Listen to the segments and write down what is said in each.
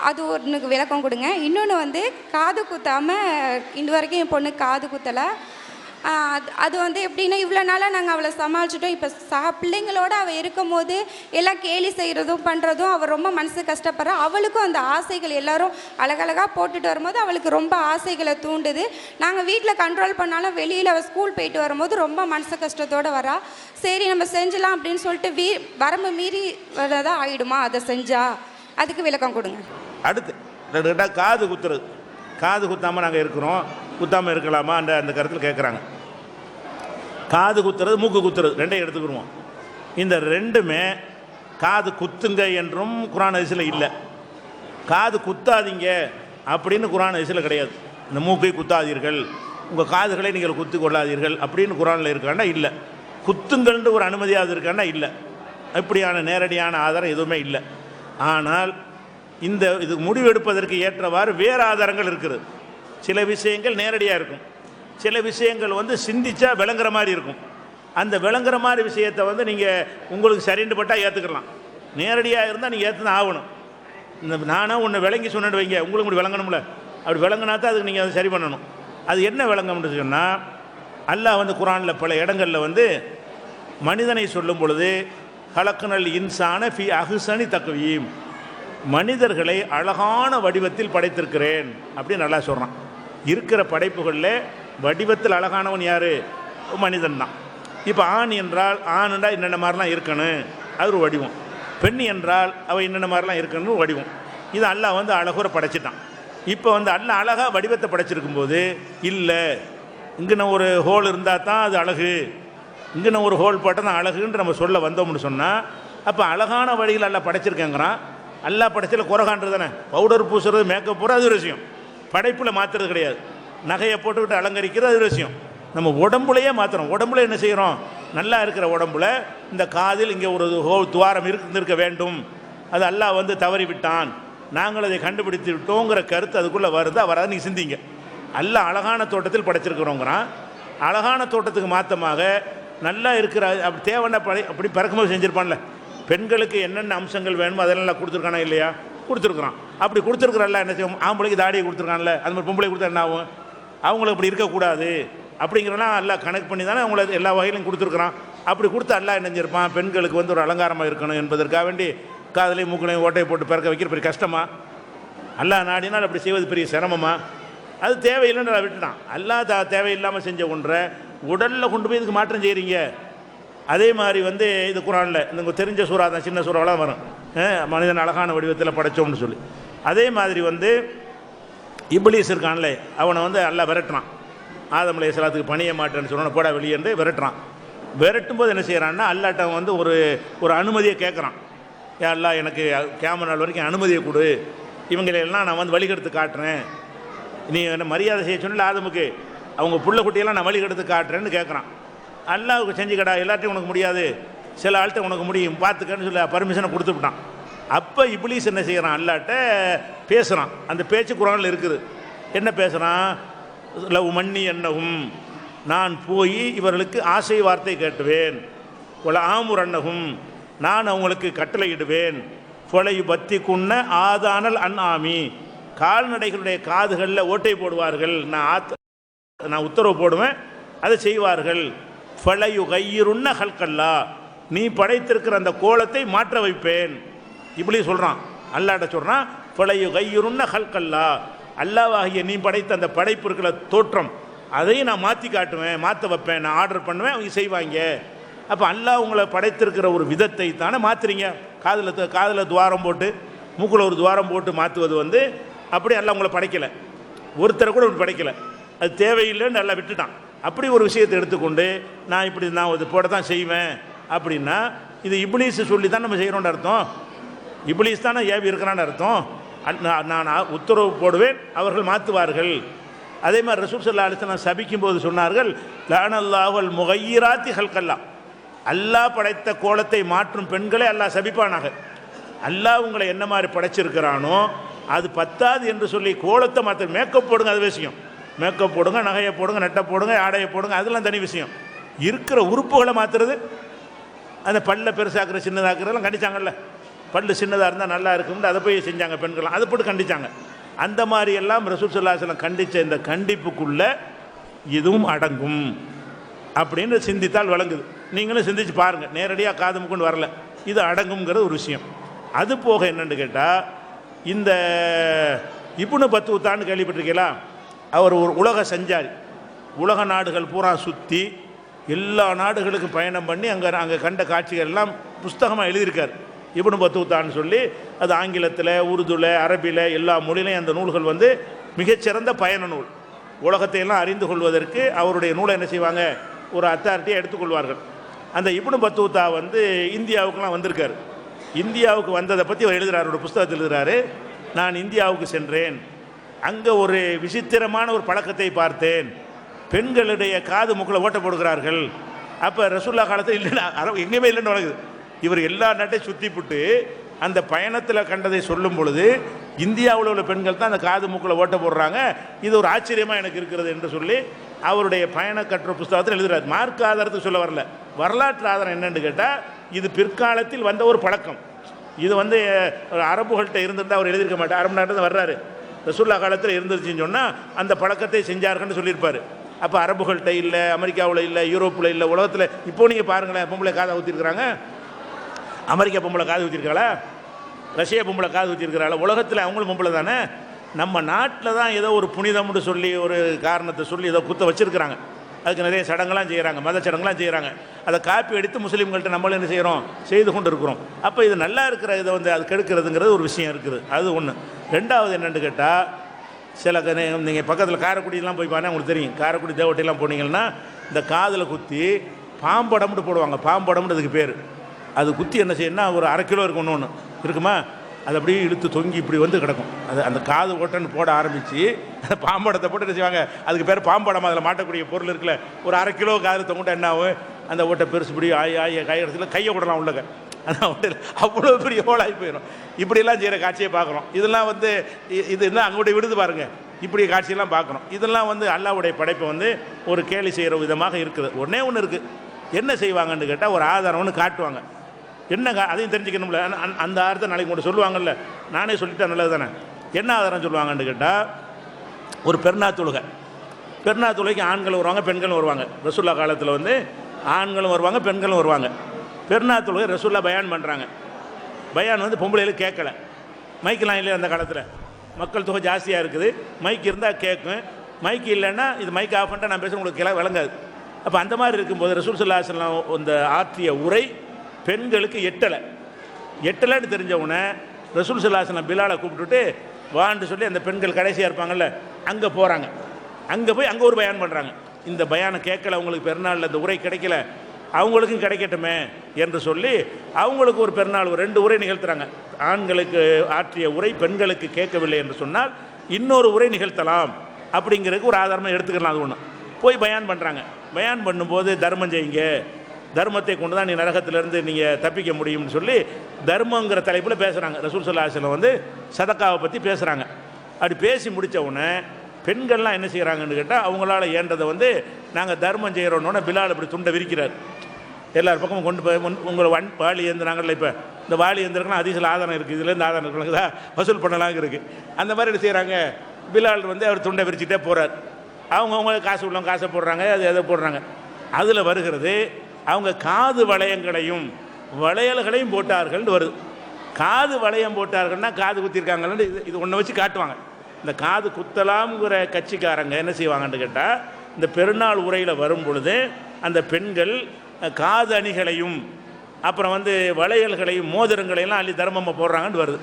அது ஒன்றுக்கு விளக்கம் கொடுங்க. இன்னொன்று வந்து காது குத்தாமல் இது வரைக்கும் என் பொண்ணு காது குத்தலை. அது வந்து எப்படின்னா, இவ்வளோ நாளாக நாங்கள் அவளை சமாளிச்சிட்டோம். இப்போ பிள்ளைங்களோடு அவள் இருக்கும் போது எல்லாம் கேலி செய்கிறதும் பண்ணுறதும் அவள் ரொம்ப மனசு கஷ்டப்படுறா. அவளுக்கும் அந்த ஆசைகள் எல்லோரும் அழகழகாக போட்டுட்டு வரும்போது அவளுக்கு ரொம்ப ஆசைகளை தூண்டுது. நாங்கள் வீட்டில் கண்ட்ரோல் பண்ணாலும் வெளியில் அவள் ஸ்கூல் போயிட்டு வரும்போது ரொம்ப மனசு கஷ்டத்தோடு வரா. சரி நம்ம செஞ்சலாம் அப்படின்னு சொல்லிட்டு வரம்பு மீறி வரதா ஆகிடுமா அதை செஞ்சா? அதுக்கு விளக்கம் கொடுங்க. அடுத்து காது குத்துறது. காது குத்தாமல் நாங்கள் இருக்கிறோம், குத்தாமல் இருக்கலாமா அந்த கருத்தில் கேட்குறாங்க. காது குத்துறது மூக்கு குத்துறது ரெண்டையும் எடுத்துக்கிடுவோம். இந்த ரெண்டுமே காது குத்துங்க என்றும் குர்ஆன் ஹதீஸில் இல்லை. காது குத்தாதீங்க அப்படின்னு குர்ஆன் ஹதீஸில் கிடையாது. இந்த மூக்கை குத்தாதீர்கள், உங்கள் காதுகளை நீங்கள் குத்து கொள்ளாதீர்கள் அப்படின்னு குர்ஆனில் இருக்காண்டா இல்லை. குத்துங்கள்ன்ற ஒரு அனுமதியாவது இருக்காண்டா இல்லை. இப்படியான நேரடியான ஆதாரம் எதுவுமே இல்லை. ஆனால் இது முடிவெடுப்பதற்கு ஏற்றவாறு வேறு ஆதாரங்கள் இருக்குது. சில விஷயங்கள் நேரடியாக இருக்கும், சில விஷயங்கள் வந்து சிந்திச்சா விளங்குற மாதிரி இருக்கும். அந்த விளங்குற மாதிரி விஷயத்தை வந்து நீங்கள் உங்களுக்கு சரின்னு பட்டால் ஏற்றுக்கலாம். நேரடியாக இருந்தால் நீங்கள் ஏற்றுதான் ஆகணும். நானாக ஒன்று விளங்கி சொன்னு வைங்க, உங்களுக்கு இப்படி விளங்கணும்ல, அப்படி விளங்கினா தான் அதுக்கு நீங்கள் அதை சரி பண்ணணும். அது என்ன விளங்கணும்னு சொன்னால், அல்லாஹ் வந்து குர்ஆனில் பல இடங்களில் வந்து மனிதனை சொல்லும் பொழுது ஹலக்னல் இன்சான ஃபி அஹ்ஸனி தக்வீம், மனிதர்களை அழகான வடிவத்தில் படைத்திருக்கிறேன் அப்படின்னு நல்லா சொல்கிறான். இருக்கிற படைப்புகளில் வடிவத்தில் அழகானவன் யார்? மனிதன் தான். இப்போ ஆண் என்றால் என்னென்ன மாதிரிலாம் இருக்கணும், அது ஒரு வடிவம். பெண் என்றால் அவள் என்னென்ன மாதிரிலாம் இருக்கணும் வடிவம். இது அல்லாஹ் வந்து அழகுற படைச்சிட்டான். இப்போ வந்து அல்லாஹ் அழகாக வடிவத்தை படைச்சிருக்கும்போது இல்லை இங்கே ஒரு ஹோல் இருந்தால் தான் அது அழகு, இங்கே ஒரு ஹோல் போட்டால் தான் அழகுன்னு நம்ம சொல்ல வந்தோம்னு சொன்னால், அப்போ அழகான வழியில் அல்லாஹ் படைச்சிருக்கேங்கிறான். அல்லாஹ் படைச்சதில் குறைகான்றது தானே. பவுடர் பூசுறது, மேக்கப் போடுறது அது ஒரு விஷயம், படைப்பில் மாற்றுறது கிடையாது. நகையை போட்டுக்கிட்டு அலங்கரிக்கிறது அது ஒரு விஷயம். நம்ம உடம்புலையே மாற்றுறோம். உடம்புல என்ன செய்கிறோம்? நல்லா இருக்கிற உடம்புல இந்த காதில் இங்கே ஒரு துவாரம் இருந்திருக்க வேண்டும், அது அல்லாஹ் வந்து தவறி விட்டான், நாங்கள் அதை கண்டுபிடித்து விட்டோங்கிற கருத்து அதுக்குள்ளே வருதா வராது? நீங்கள் சிந்திங்க. அல்லாஹ் அழகான தோட்டத்தில் படைச்சிருக்கிறோங்கிறான். அழகான தோட்டத்துக்கு மாற்றமாக நல்லா இருக்கிற அப்படி தேவைன்னா அப்படி பிறக்கும்போது செஞ்சுருப்பான்ல. பெண்களுக்கு என்னென்ன அம்சங்கள் வேணுமோ அதெல்லாம் கொடுத்துருக்கானா இல்லையா? கொடுத்துருக்குறான். அப்படி கொடுத்துருக்குறல்ல என்ன செய்வோம்? ஆம்பளைக்கு தாடியை கொடுத்துருக்கான்ல, அது மாதிரி பொம்பளை கொடுத்தா என்ன ஆகும்? அவங்களுக்கு அப்படி இருக்கக்கூடாது அப்படிங்கிறலாம் எல்லாம் கணக்கு பண்ணி தானே அவங்கள எல்லா வகையிலும் கொடுத்துருக்குறான். அப்படி கொடுத்து எல்லாம் என்ன செஞ்சிருப்பான்? பெண்களுக்கு வந்து ஒரு அலங்காரமாக இருக்கணும் என்பதற்காக வேண்டி காதலையும் மூக்களையும் ஓட்டையை போட்டு பிறக்க வைக்கிற பெரிய கஷ்டமா? அல்லாஹ் நாடினால் அப்படி செய்வது பெரிய சிரமமா? அது தேவையில்லைன்னு அதை விட்டுட்டான். அல்லாஹ் தேவையில்லாமல் செஞ்ச ஒன்றை உடலில் கொண்டு போய் இதுக்கு மாற்றம் செய்கிறீங்க. அதே மாதிரி வந்து இது குர்ஆனில் இந்த தெரிஞ்ச சூறா தான், சின்ன சூறாவெலாம் வரும், மனிதன் அழகான வடிவத்தில் படைச்சோம்னு சொல்லி. அதே மாதிரி வந்து இப்லீஸ் இருக்கான்ல, அவனை வந்து அல்லாஹ் விரட்டுறான். ஆதம் அலைஹிஸ்ஸலாத்துக்கு பணிய மாட்டேன்னு சொன்ன போடா வெளியேந்து விரட்டுறான். விரட்டும் போது என்ன செய்கிறான்னா, அல்லாட்ட வந்து ஒரு அனுமதியை கேட்குறான். அல்லாஹ் எனக்கு கியாமத் நாள் வரைக்கும் அனுமதியை கொடு, இவங்களெல்லாம் நான் வந்து வழிகெடுத்து காட்டுறேன், நீ என்ன மரியாதை செய்ய சொன்ன ஆதமுக்கு அவங்க புள்ள குட்டியெல்லாம் நான் வழிகெடுத்து காட்டுறேன்னு கேட்குறான். அல்லாஹ்வுக்கு செஞ்சுக்கடா, எல்லாத்தையும் உனக்கு முடியாது, சில ஆள்கிட்ட உனக்கு முடியும் பார்த்துக்கன்னு சொல்லி பர்மிஷனை கொடுத்துவிட்டான். அப்போ இப்லீஸ் என்ன செய்கிறான்? அல்லாட்ட பேசுகிறான். அந்த பேச்சு குர்ஆனில் இருக்குது. என்ன பேசுகிறான்? லவ் மன்னி என்னகும், நான் போய் இவர்களுக்கு ஆசை வார்த்தை கேட்டுவேன், ஒல ஆமுர் அன்னகும், நான் அவங்களுக்கு கட்டளையிடுவேன், பொலையு பத்தி குன்ன ஆதானல் ஆமி, கால்நடைகளுடைய காதுகளில் ஓட்டை போடுவார்கள், நான் உத்தரவு போடுவேன், அதை செய்வார்கள். ஃபலையு கையிருன்ன ஹல்கல்லா, நீ படைத்திருக்கிற அந்த கோலத்தை மாற்ற வைப்பேன். இப்படி சொல்கிறான். அல்லாட்ட சொல்கிறான், ஃபலையு கையிருன்ன ஹல்கல்லா, அல்லாஹ்வாகிய நீ படைத்த அந்த படைப்பு இருக்கிற தோற்றம் அதையும் நான் மாற்றி காட்டுவேன், மாற்ற வைப்பேன், நான் ஆர்டர் பண்ணுவேன், அவங்க செய்வாங்க. அப்போ அல்லாஹ் உங்களை படைத்திருக்கிற ஒரு விதத்தை தானே மாற்றுறீங்க. காதில் துவாரம் போட்டு மூக்கில் ஒரு துவாரம் போட்டு மாற்றுவது வந்து அப்படி அல்லாஹ் உங்களை படைக்கலை, ஒருத்தரை கூட இப்படி படைக்கலை, அது தேவையில்லைன்னு நல்லா விட்டுட்டான். அப்படி ஒரு விஷயத்தை எடுத்துக்கொண்டு நான் இது போட தான் செய்வேன் அப்படின்னா, இது இப்லீஸ் சொல்லி தான் நம்ம செய்கிறோன்னு அர்த்தம். இப்லீஸ் தானே ஏவி இருக்கிறான்னு அர்த்தம். நான் உத்தரவு போடுவேன், அவர்கள் மாற்றுவார்கள். அதே மாதிரி ரசூல் ஸல்லல்லாஹு அலைஹி வஸல்லம் சபிக்கும் போது சொன்னார்கள், லஅனல்லாஹுல் முகையிராத்தி ஹல்கல்லா, அல்லாஹ் படைத்த கோலத்தை மாற்றும் பெண்களை அல்லாஹ் சபிப்பானாக. அல்லாஹ் உங்களை என்ன மாதிரி படைச்சிருக்கிறானோ அது பத்தாது என்று சொல்லி கோலத்தை மாற்ற, மேக்கப் போடுங்க அது விஷயம், மேக்கப் போடுங்க, நகையை போடுங்க, நெட்டை போடுங்க, ஆடையை போடுங்க, அதெல்லாம் தனி விஷயம். இருக்கிற உறுப்புகளை மாற்றுறது, அந்த பல்ல பெருசாக்குற சின்னதாக்குறதெல்லாம் கண்டிச்சாங்கல்ல, பல்லு சின்னதாக இருந்தால் நல்லா இருக்கும்னு அதை போய் செஞ்சாங்க பெண்கள்லாம், அதை போட்டு கண்டிச்சாங்க. அந்த மாதிரி எல்லாம் ரசூல் ஸல்லல்லாஹு அலைஹி வஸல்லம் கண்டித்த இந்த கண்டிப்புக்குள்ளே இதுவும் அடங்கும் அப்படின்னு சிந்தித்தால் விளங்குது. நீங்களும் சிந்திச்சு பாருங்கள், நேரடியாக காது மூக்குன்னு வரல, இது அடங்குங்கிறது ஒரு விஷயம். அது போக என்னென்னு கேட்டால், இந்த இப்னு பத்தூத்தான்னு கேள்விப்பட்டிருக்கீங்களா? அவர் ஒரு உலக சஞ்சாரி, உலக நாடுகள் பூரா சுற்றி எல்லா நாடுகளுக்கும் பயணம் பண்ணி அங்கே கண்ட காட்சிகள் எல்லாம் புஸ்தகமாக எழுதியிருக்கார். இப்னு பத்தூத்தான்னு சொல்லி, அது ஆங்கிலத்தில், உருதுவில், அரபியில் எல்லா மொழியிலையும் அந்த நூல்கள் வந்து மிகச்சிறந்த பயண நூல். உலகத்தை எல்லாம் அறிந்து கொள்வதற்கு அவருடைய நூலை என்ன செய்வாங்க, ஒரு அத்தாரிட்டியை எடுத்துக்கொள்வார்கள். அந்த இப்னு பத்தூத்தா வந்து இந்தியாவுக்குலாம் வந்திருக்கார். இந்தியாவுக்கு வந்ததை பற்றி அவர் எழுதுகிறார், ஒரு புஸ்தகத்தில் எழுதுகிறாரு. நான் இந்தியாவுக்கு சென்றேன், அங்கே ஒரு விசித்திரமான ஒரு பழக்கத்தை பார்த்தேன். பெண்களுடைய காது மூக்கில் ஓட்ட போடுகிறார்கள். அப்போ ரசூல்லா காலத்தில் இல்லைன்னா எங்கேயுமே இல்லைன்னு வழங்குது. இவர் எல்லா நாட்டையும் சுற்றி போட்டு அந்த பயணத்தில் கண்டதை சொல்லும் பொழுது இந்தியாவில் உள்ள பெண்கள் தான் அந்த காது மூக்கில் ஓட்ட போடுறாங்க, இது ஒரு ஆச்சரியமாக எனக்கு இருக்கிறது என்று சொல்லி அவருடைய பயண கட்டுரை புஸ்தகத்தில் எழுதுகிறார். மார்க் ஆதாரத்துக்கு சொல்ல வரல, வரலாற்று ஆதாரம் என்னென்னு கேட்டால், இது பிற்காலத்தில் வந்த ஒரு பழக்கம். இது வந்து அரபுகள்கிட்ட இருந்திருந்தால் அவர் எழுதியிருக்க மாட்டார். அரபு நாட்டில் வர்றாரு, ரசூல்லா காலத்தில் இருந்துருச்சுன்னு சொன்னால் அந்த பழக்கத்தை செஞ்சார்கள்னு சொல்லியிருப்பார். அப்போ அரபுகள்கிட்ட இல்லை, அமெரிக்காவில் இல்லை, யூரோப்பில் இல்லை, உலகத்தில் இப்போ நீங்கள் பாருங்களேன், பொம்பளை காதை ஊற்றிருக்கிறாங்க. அமெரிக்கா பொம்பளை காது ஊற்றிருக்காளா? ரஷ்யா பொம்பளை காது ஊற்றிருக்கிறாளா? உலகத்தில் அவங்களும் பொம்பளை தானே. நம்ம நாட்டில் தான் ஏதோ ஒரு புனிதம்னு சொல்லி ஒரு காரணத்தை சொல்லி ஏதோ குத்த வச்சுருக்கிறாங்க. அதுக்கு நிறைய சடங்கெல்லாம் செய்கிறாங்க, மத சடங்கெல்லாம் செய்கிறாங்க. அதை காப்பி அடித்து முஸ்லீம்கள்ட்ட நம்மளும் என்ன செய்கிறோம், செய்து கொண்டு இருக்கிறோம். அப்போ இது நல்லா இருக்கிற இதை வந்து அது கெடுக்கிறதுங்கிறது ஒரு விஷயம் இருக்குது. அது ஒன்று. ரெண்டாவது என்னென்னு கேட்டால், சில நீங்கள் பக்கத்தில் காரைக்குடியெலாம் போய் பாருங்கள், உங்களுக்கு தெரியும். காரைக்குடி தேவட்டையெல்லாம் போனீங்கன்னா இந்த காதில் குத்தி பாம்படம்னு போடுவாங்க. பாம்படம்னு அதுக்கு பேர். அது குத்தி என்ன செய்யணும்னா ஒரு 1/2 கிலோ இருக்கும், ஒன்று இருக்குமா, அது அப்படியே இழுத்து தொங்கி இப்படி வந்து கிடக்கும். அது அந்த காது ஓட்டன்னு போட ஆரம்பித்து அந்த பாம்படத்தை போட்டு என்ன செய்வாங்க, அதுக்கு பேர் பாம்படம். அதில் மாட்டக்கூடிய பொருள் இருக்குல்ல, ஒரு 1/2 கிலோ காதில் தொங்கிட்ட என்ன ஆகும், அந்த ஓட்டை பெருசு இப்படி காய் இடத்துல கையை விடலாம் உள்ளக, அந்த ஓட்டையில் அவ்வளோ பெரிய ஹோலாகி போயிடும். இப்படியெல்லாம் செய்கிற காட்சியை பார்க்குறோம். இதெல்லாம் வந்து இது என்ன அங்கோடைய விடுது பாருங்கள், இப்படி காட்சியெல்லாம் பார்க்குறோம். இதெல்லாம் வந்து அல்லாஹ்வுடைய படைப்பை வந்து ஒரு கேலி செய்கிற விதமாக இருக்குது. ஒன்றே ஒன்று இருக்குது, என்ன செய்வாங்கன்னு கேட்டால் ஒரு ஆதாரம் ஒன்று காட்டுவாங்க. என்ன அதையும் தெரிஞ்சுக்கணும்ல, அந்த ஆதாரத்தை நாளைக்கு கூட சொல்லுவாங்கல்ல, நானே சொல்லிட்டேன் நல்லது தானே. என்ன ஆதாரம் சொல்லுவாங்கன்னு கேட்டால், ஒரு பெருநா தொழுகைக்கு ஆண்கள் வருவாங்க, பெண்களும் வருவாங்க. ரசூல்லா காலத்தில் வந்து ஆண்களும் வருவாங்க, பெண்களும் வருவாங்க. பெருநா தொழுகை ரசூல்லா பயான் பண்ணுறாங்க. பயான் வந்து பொம்பளைகளுக்கு கேட்கலை, மைக்கெலாம் இல்லை அந்த காலத்தில், மக்கள் தொகை ஜாஸ்தியாக இருக்குது. மைக் இருந்தால் கேட்கும், மைக் இல்லைன்னா இது மைக் ஆஃப் பண்ணிட்டா நான் பேச உங்களுக்கு விளங்காது. அப்போ அந்த மாதிரி இருக்கும்போது ரசூல் ஸல்லல்லாஹு அலைஹி வஸல்லம் அந்த ஆற்றிய உரை பெண்களுக்கு எட்டலைன்னு தெரிஞ்சவுடனே ரசூல் ஸல்லல்லாஹு அலைஹி வஸல்லம் பிலாலை கூப்பிட்டுட்டு வான்னு சொல்லி அந்த பெண்கள் கடைசியாக இருப்பாங்கள்ல அங்கே போகிறாங்க. அங்கே போய் அங்கே ஒரு பயான் பண்ணுறாங்க. இந்த பயானை கேட்கல, அவங்களுக்கு பெருநாளில் இந்த உரை கிடைக்கல, அவங்களுக்கும் கிடைக்கட்டுமே என்று சொல்லி அவங்களுக்கு ஒரு பெருநாள் ஒரு 2 உரை நிகழ்த்துறாங்க. ஆண்களுக்கு ஆற்றிய உரை பெண்களுக்கு கேட்கவில்லை என்று சொன்னால் இன்னொரு உரை நிகழ்த்தலாம் அப்படிங்கிறதுக்கு ஒரு ஆதாரமாக எடுத்துக்கலாம். அது ஒன்று. போய் பயான் பண்ணுறாங்க. பயான் பண்ணும்போது தர்மம் செய்யுங்க, தர்மத்தை கொண்டு தான் நீ நரகத்திலேருந்து நீங்கள் தப்பிக்க முடியும்னு சொல்லி தர்மங்கிற தலைப்பில் பேசுகிறாங்க. ரசூல் ஸல்லல்லாஹு அலைஹி வஸல்லம் வந்து சதக்காவை பற்றி பேசுகிறாங்க. அப்படி பேசி முடித்த உடனே பெண்கள்லாம் என்ன செய்கிறாங்கன்னு கேட்டால், அவங்களால ஏன்றதை வந்து நாங்கள் தர்மம் செய்கிறோன்னொன்னே பிலால் இப்படி துண்டை விரிக்கிறார். எல்லார் பக்கமும் கொண்டு போய் உங்களை வாளி ஏந்துறாங்கல்ல, இப்போ இந்த வாளி ஏந்திரக்கெல்லாம் அதிசல ஆதாரம் இருக்குது, இதுலேருந்து ஆதாரம் இருக்குதா வசூல் பண்ணலாங்க இருக்குது. அந்த மாதிரி என்ன செய்கிறாங்க, பிலால் வந்து அவர் துண்டை விரிச்சிட்டே போகிறார். அவங்கவுங்க காசு உள்ளவங்க காசை போடுறாங்க, அது எதை போடுறாங்க. அதில் வருகிறது அவங்க காது வளையங்களையும் வளையல்களையும் போட்டார்கள்னு வருது. காது வளையம் போட்டார்கள்னா காது குத்திருக்காங்கன்னு இது ஒன்றை வச்சு காட்டுவாங்க. இந்த காது குத்தலாம்ங்கிற கட்சிக்காரங்க என்ன செய்வாங்கன்னு கேட்டால், இந்த பெருநாள் உரையில் வரும் பொழுது அந்த பெண்கள் காது அணிகளையும் அப்புறம் வந்து வளையல்களையும் மோதிரங்களையெல்லாம் அள்ளி தர்மமாக போடுறாங்கன்னு வருது.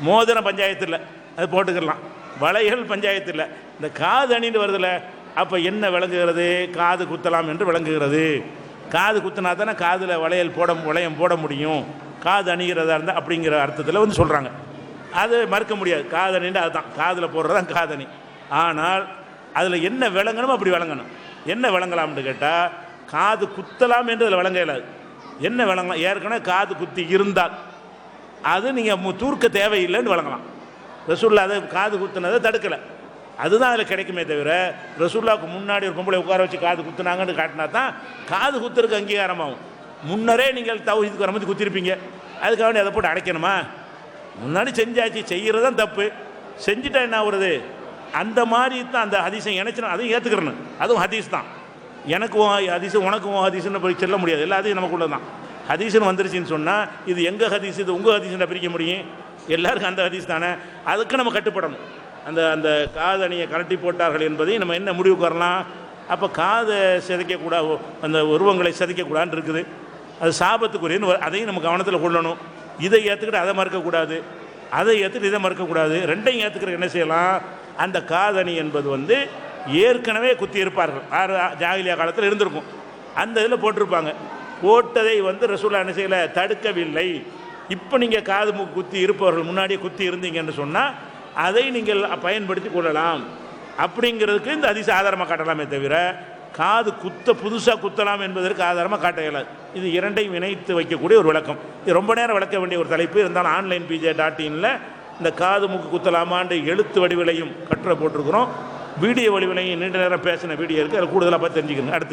மோதிரம் பஞ்சாயத்து இல்லை, அது போட்டுக்கலாம். வளையல் பஞ்சாயத்து இல்லை, இந்த காது அணின்னு வருதில்ல. அப்போ என்ன விளங்குகிறது, காது குத்தலாம் என்று விளங்குகிறது. காது குத்தினா தானே காதில் வளையம் போட முடியும், காது அணிகிறதா இருந்தால் அப்படிங்கிற அர்த்தத்தில் வந்து சொல்கிறாங்க. அது மறுக்க முடியாது. காதணின்னு அதுதான், காதில் போடுறதான் காதணி. ஆனால் அதில் என்ன விளங்கணுமோ அப்படி விளங்கணும். என்ன விளங்கலாம்னு கேட்டால், காது குத்தலாம் என்று அதில் விளங்க இயலாது. என்ன விளங்கலாம், ஏற்கனவே காது குத்தி இருந்தால் அது நீங்கள் தூர்க்க தேவையில்லைன்னு விளங்கலாம். ரசூல்லா அதை காது குத்துனதை தடுக்கலை, அதுதான் அதில் கிடைக்குமே தவிர ரசூல்லாவுக்கு முன்னாடி ஒரு பொம்பளை உட்கார வச்சு காது குத்துனாங்கன்னு காட்டினா தான் காது குத்துறதுக்கு அங்கீகாரமாகும். முன்னரே நீங்கள் தௌஹீதுக்கு வரும்போது குத்திருப்பீங்க, அதுக்காக வேண்டி அதை போட்டு அடைக்கணுமா? முன்னாடி செஞ்சாச்சு, செய்கிறது தான் தப்பு, செஞ்சுட்டா என்ன ஆகுறது? அந்த மாதிரி தான் அந்த ஹதீஸை இணைச்சினா அதையும் ஏற்றுக்கிறணும், அதுவும் ஹதீஸ் தான். எனக்கு ஹதீஸு உனக்கும் ஹதீஸுன்னு போய் சொல்ல முடியாது, எல்லாத்தையும் நமக்குள்ள தான். ஹதீஸ்னு வந்துருச்சுன்னு சொன்னால் இது எங்கள் ஹதீஸ் இது உங்கள் ஹதீஸ்ன்னு பிரிக்க முடியும்? எல்லாருக்கும் அந்த ஹதீஸ் தானே. அதுக்கு நம்ம கட்டுப்படணும். அந்த அந்த காதணியை கலட்டி போட்டார்கள் என்பதை நம்ம என்ன முடிவுக்கு வரலாம்? அப்போ காதை சிதைக்கக்கூடாது, அந்த உருவங்களை சிதைக்கக்கூடாதுன்னு இருக்குது. அது சாபத்துக்குரியன்னு அதையும் நம்ம கவனத்தில் கொள்ளணும். இதை ஏற்றுக்கிட்டு அதை மறுக்கக்கூடாது, அதை ஏற்றுக்கிட்டு இதை மறுக்கக்கூடாது. ரெண்டையும் ஏற்றுக்கிற என்ன செய்யலாம்? அந்த காதணி என்பது ஏற்கனவே குத்தி இருப்பார்கள், ஜாகிலியா காலத்தில் இருந்திருக்கும், அந்த இதில் போட்டிருப்பாங்க. போட்டதை ரசூலுல்லாஹ் என்ன செய்யலை, தடுக்கவில்லை. இப்போ நீங்கள் காது மூக்கு குத்தி இருப்பவர்கள் முன்னாடியே குத்தி இருந்தீங்கன்னு சொன்னால் அதை நீங்கள் பயன்படுத்தி கொள்ளலாம் அப்படிங்கிறதுக்கு இந்த ஹதீஸ் ஆதாரமாக காட்டலாமே தவிர காது புதுசாக குத்தலாம் என்பதற்கு ஆதாரமாக காட்ட இயலாது. இது இரண்டையும் இணைத்து வைக்கக்கூடிய ஒரு விளக்கம். இது ரொம்ப நேரம் விளக்க வேண்டிய ஒரு தலைப்பு. இருந்தாலும் onlinepj.in இந்த காது மூக்கு குத்தலாமான்னு எழுத்து வடிவிலையும் கட்டுரை போட்டிருக்கிறோம், வீடியோ வடிவிலையும் நீண்ட நேரம் பேசின வீடியோ இருக்குது. அதில் கூடுதலாக பார்த்து தெரிஞ்சுக்கணும். அடுத்து